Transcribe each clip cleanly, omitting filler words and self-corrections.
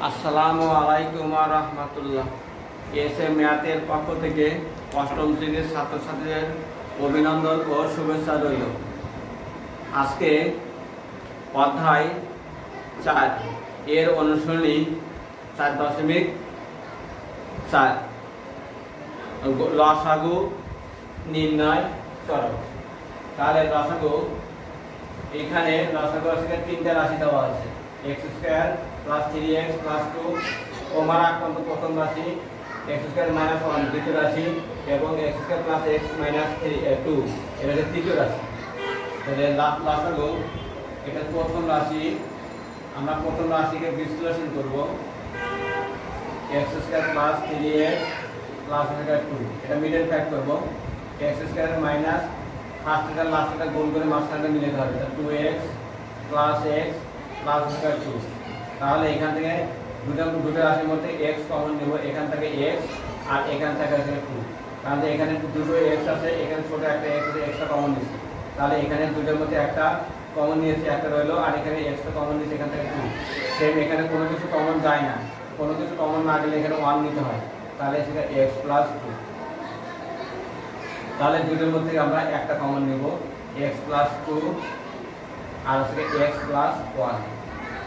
আসসালামু আলাইকুম ওয়া রাহমাতুল্লাহ। এসএম ম্যাথের পক্ষ থেকে অষ্টম শ্রেণীর ছাত্রছাত্রীদের অভিনন্দন ও শুভেচ্ছা রইল। আজকে অধ্যায় 4 এর অনুশীলনী 4.4 লসাগু নির্ণয় করো। তাহলে লসাগু এখানে লসাগু আজকে তিনটা রাশি দেওয়া আছে, x² + 3x + 2 কমার আক্রান্ত প্রথম রাশি, x² - 1 দ্বিতীয় রাশি এবং x² + x - 2 এটা হচ্ছে তৃতীয় রাশি। তাহলে লসাগু এটা প্রথম রাশি, আমরা প্রথম রাশিকে বিশ্লেষণ করব, x² + 3x + 2 এটা মিডল ফ্যাক্ট করব, x² মাইনাস ফার্স্টটা লাস্টটা গুণ করে মাঝখানটা মিলাতে হবে, 2x + x + 2। তাহলে এখান থেকে দুটো রাশির মধ্যে x কমন নেব, এখান থেকে x আর এখান থেকে আছে 2, কারণ এখানে দুটো x আছে, এখানে ছোট একটা x আছে, x টা কমন নিয়েছি। তাহলে এখানে দুটোর মধ্যে একটা কমন নিয়েছি, একটা রইলো, আর এখানে x টা কমন নিয়েছি, এখান থেকে 2। সেম এখানে কোনো কিছু কমন যায় না, কোনো কিছু কমন না গেলে এখানে 1 নিতে হয়, তাহলে সেটা x + 2। তাহলে দুটোর মধ্যে আমরা একটা কমন নেব, x + 2 আর হচ্ছে x + 1।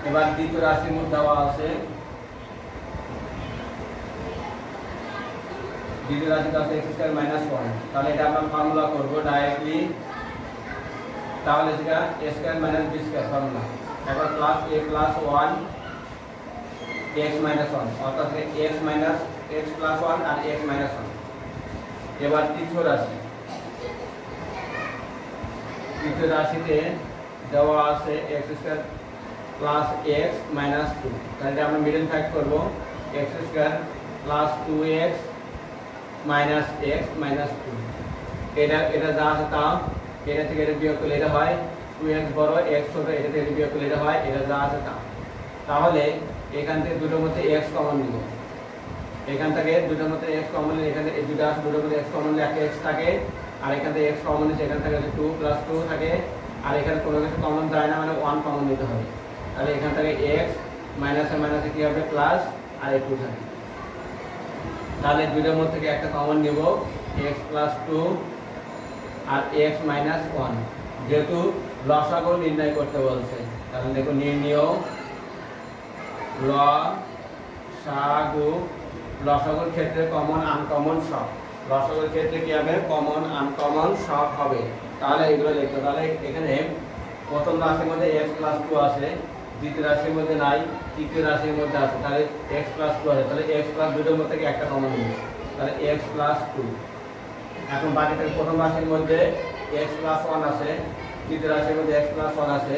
এবার দ্বিতীয় রাশির মধ্যে দেওয়া আছে, দ্বিতীয় রাশিটা আছে x² - 1। তাহলে এটা আমরা ফর্মুলা করব ডাইরেক্টলি। তাহলে সেটা a² - b² ফর্মুলা, এখন প্লাস a + 1 x - 1, অর্থাৎ x + 1 আর x - 1। এবার তৃতীয় রাশিতে দেওয়া আছে x² + x - 2। তাহলে আমরা মিডল ফ্যাক্ট করব, x² + 2x - x - 2। এটা যা আছে তা, এটা থেকে এটা বিয়োগ করলে এটা হয় 2x বড় x ছোট, এটা থেকে বিয়োগ করলে এটা হয় এটা যা আছে তা। তাহলে এখান থেকে দুটোর মধ্যে x কমন নিব, এখান থেকে দুটোর মধ্যে x কমন নিলে এখানে এই দুটো আছে, দুটোর মধ্যে x কমন নিলে একটা x থাকে, আর এখান থেকে x কমন নিলে এখান থেকে 2 + 2 থাকে, আর এখানে কোনো কিছু কমন যায় না, মানে 1 কমন নিতে হবে। তাহলে এখান থেকে x মাইনাসে মাইনাসে কি হবে প্লাস, আর 2 থাকে। তাহলে দুটোর মধ্যে থেকে একটা কমন নিব, x + 2 আর x - 1। যেহেতু লসাগু নির্ণয় করতে বলছে, তাহলে দেখো নির্ণয় লসাগুর ক্ষেত্রে কমন আনকমন সব, লসাগুর ক্ষেত্রে কি হবে কমন আনকমন সব হবে। তাহলে এগুলো লিখতে, তাহলে এখানে প্রথম রাশির মধ্যে x + 2 আছে, দ্বিতীয় রাশির মধ্যে নাই, তৃতীয় রাশির মধ্যে আছে, তাহলে x + 2 আছে, তাহলে x + দুটোর মধ্যে থেকে একটা কমন নিব, তাহলে x + 2। এখন বাকি থেকে প্রথম রাশির মধ্যে x + 1 আছে, তৃতীয় রাশির মধ্যে x + 1 আছে,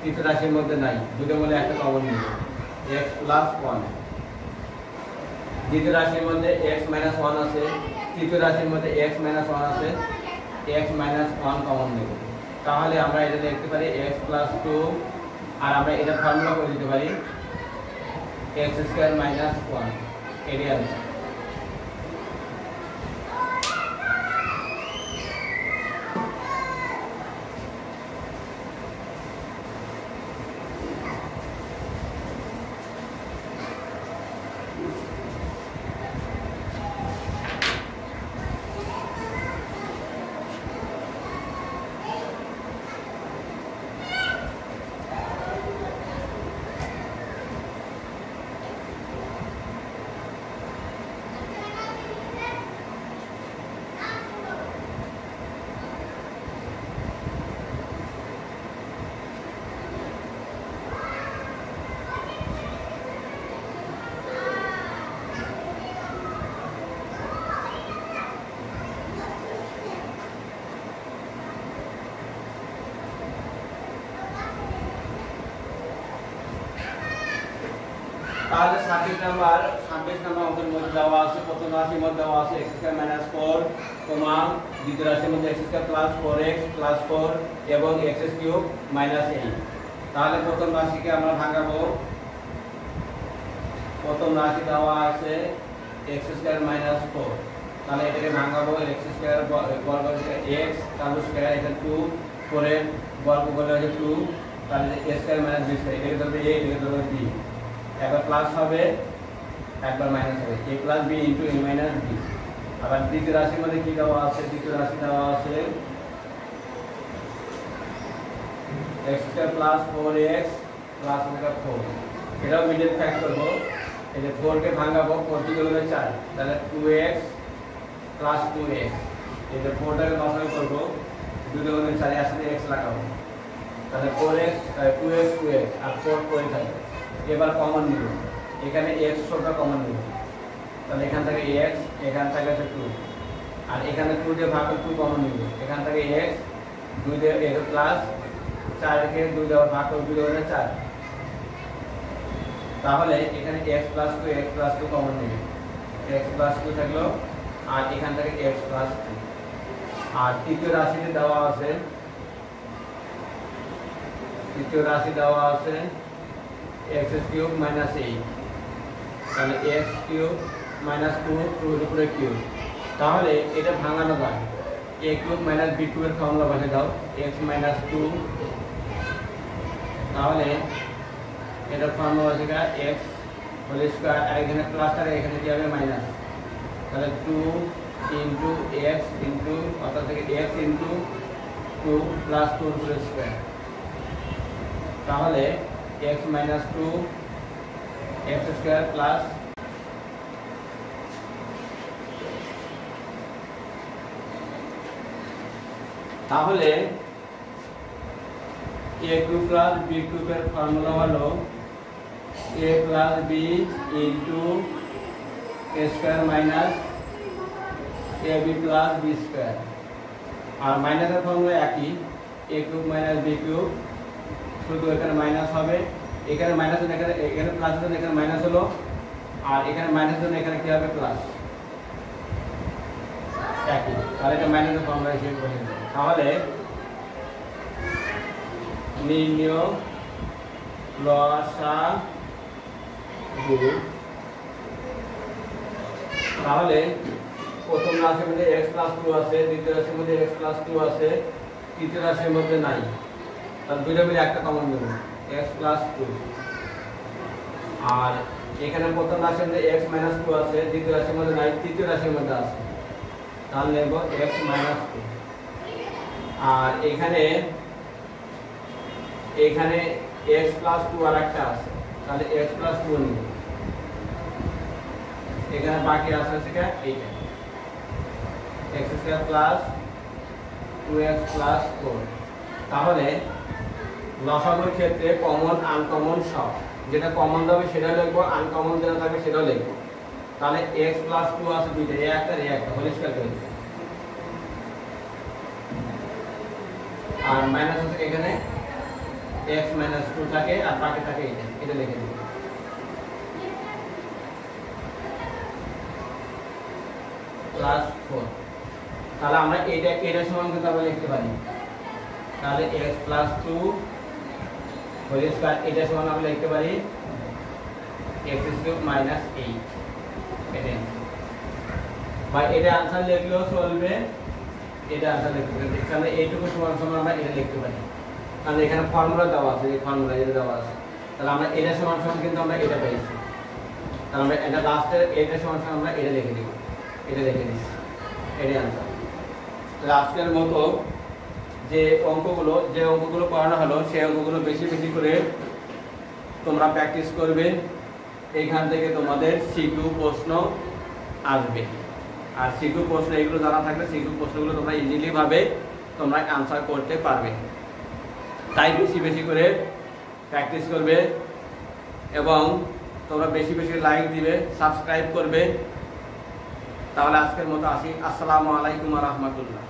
তৃতীয় রাশির মধ্যে নাই, দুটোর মধ্যে একটা কমন নিব, x + 1। দ্বিতীয় রাশির মধ্যে x - 1 আছে, তৃতীয় রাশির মধ্যে x - 1 আছে, x - 1 কমন নেব। তাহলে আমরা এটা লিখতে পারি x + 2, আর আমরা এটা ফর্মুলা করে দিতে পারি x² - 1, এটাই आंसर। তাহলে 26 নাম্বার আমাদের মধ্যে দেওয়া আছে, প্রথম রাশির মধ্যে দেওয়া আছে x² - 4, দ্বিতীয় রাশির মধ্যে x² + 4x + 4 এবং x³ - 8। তাহলে প্রথম রাশিকে আমরা ভাঙাবো, প্রথম রাশি দেওয়া আছে x² - 4, তাহলে এটাকে ভাঙাবো, x² বর্গ হচ্ছে x, তাহলে স্কয়ার এখানে 2, 4 এর বর্গ করলে হচ্ছে 2, তাহলে a² - b², এটাকে ধরবে a, এটাকে ধরবে b। একবার প্লাস হবে একবার মাইনাস হবে, a plus b into a minus b। আবার দ্বিতীয় রাশির মধ্যে কি দেওয়া আছে, দ্বিতীয় রাশি দেওয়া আছে x square plus 4x plus 4। এটাও মিডল ফ্যাক্ট করব, এই যে 4 কে ভাঙাবো, 4 থেকে হলো 4, তাহলে 2x প্লাস 2x। এই যে 4 টাকে লসাগু করব, 2 থেকে হলো 4 এর সাথে x লাগাবো, তাহলে 4x 2x 2x আর 4 পড়ে থাকবে। এবার কমন নিব, এখানে x শব্দটা কমন নিব, তাহলে এখান থেকে x, এখান থেকে আছে 2, আর এখানে 2 দিয়ে ভাগ করে 2 কমন নিব, এখান থেকে x 2 দিয়ে x প্লাস 4 কে 2 দিয়ে ভাগ করে 2 দিয়ে 4, তাহলে এখানে x plus 2 x plus 2 common নিব, x প্লাস 2 থাকলো, আর এখান থেকে x প্লাস 2। আর তৃতীয় রাশিতে দেওয়া আছে, তৃতীয় রাশি দেওয়া আছে x কিউব মাইনাস 8, তাহলে x কিউব মাইনাস 2 2 এর উপরে কিউব। তাহলে এটা ভাঙানো যায়, a কিউব মাইনাস b কিউবের ফর্মুলা বসে দাও, x মাইনাস 2, তাহলে এটা ফর্মুলা আছে x হোল স্কয়ার, আর এখানে প্লাস আর এখানে কি হবে মাইনাস, তাহলে 2 ইনটু x ইনটু অর্থাৎ থেকে x into 2 plus 2 whole square, তাহলে x minus 2 x square plus তাহলে a কিউব প্লাস b কিউবের ফর্মুলা হলো a plus b into a square minus ab plus b square. আর মাইনাসের ফর্মুলা একই, a cube minus b cube, শুধু এখানে minus হবে, এখানে মাইনাস হলে এখানে প্লাস হলে এখানে মাইনাস হলো, আর এখানে মাইনাস হলে এখানে কি হবে প্লাস, একই। তাহলে এটা মাইনাসের ফর্মুলা হিসেবে বসে যাবে। তাহলে নির্ণয় লসাগু, তাহলে প্রথম রাশির মধ্যে x প্লাস 2 আছে, দ্বিতীয় রাশির মধ্যে x প্লাস 2 আছে, তৃতীয় রাশির মধ্যে নাই, তাহলে দুইটা মিলে একটা কমন নেব, x প্লাস 2। আর এখানে প্রথম রাশির মধ্যে x মাইনাস 2 আছে, দ্বিতীয় রাশির মধ্যে নাই, তৃতীয় রাশির মধ্যে আছে, তাহলে নেব x মাইনাস 2। আর এখানে এখানে x প্লাস 2 আর একটা আছে, তাহলে x প্লাস 2 নিব, এখানে বাকি আছে সেটা এইটা x square plus 2x plus 4। তাহলে লসাগুর ক্ষেত্রে কমন আনকমন সব, যেটা কমন হবে সেটা লিখবো, আনকমন যেটা থাকবে সেটাও লিখবো। তাহলে x প্লাস 2 আছে দুইটা, এই একটা এই একটা, হোল স্কয়ার করে দিই, আর মাইনাস আছে এখানে x মাইনাস 2 থাকে, আর বাকি থাকে এটা, এটা লিখে দিই প্লাস 4। তাহলে আমরা এটা সমান কিন্তু আমরা লিখতে পারি, তাহলে x প্লাস 2 হোল স্কয়ার, এটা সমান আমরা লিখতে পারি x কিউব মাইনাস 8। এটা বা এটা आंसर লিখলেও চলবে, এটা आंसर লিখতে পারি, তাহলে এইটুকু সমান সমান আমরা এটা লিখতে পারি, কারণ এখানে ফর্মুলা দেওয়া আছে, এই ফর্মুলা এটা দেওয়া আছে, তাহলে আমরা এটা সমান সমান কিন্তু আমরা এটা পাইছি, তাহলে আমরা এটা লাস্টের এটা সমান সমান আমরা এটা লিখে দিব, এটা লিখে দিচ্ছি, এটাই आंसर। তাহলে আজকের মতো যে অঙ্কগুলো পড়ানো হলো, সেই অঙ্কগুলো বেশি বেশি করে তোমরা প্র্যাকটিস করবে, এইখান থেকে তোমাদের সিকিউ প্রশ্ন আসবে। আর সিকিউ প্রশ্ন এগুলো জানা থাকলে সিকিউ প্রশ্নগুলো তোমরা ইজিলি ভাবে তোমরা आंसर করতে পারবে। তাই বেশি বেশি করে প্র্যাকটিস করবে, এবং তোমরা বেশি বেশি লাইক দিবে, সাবস্ক্রাইব করবে। তাহলে আজকের মতো আসি, আসসালামু আলাইকুম ওয়া রাহমাতুল্লাহ।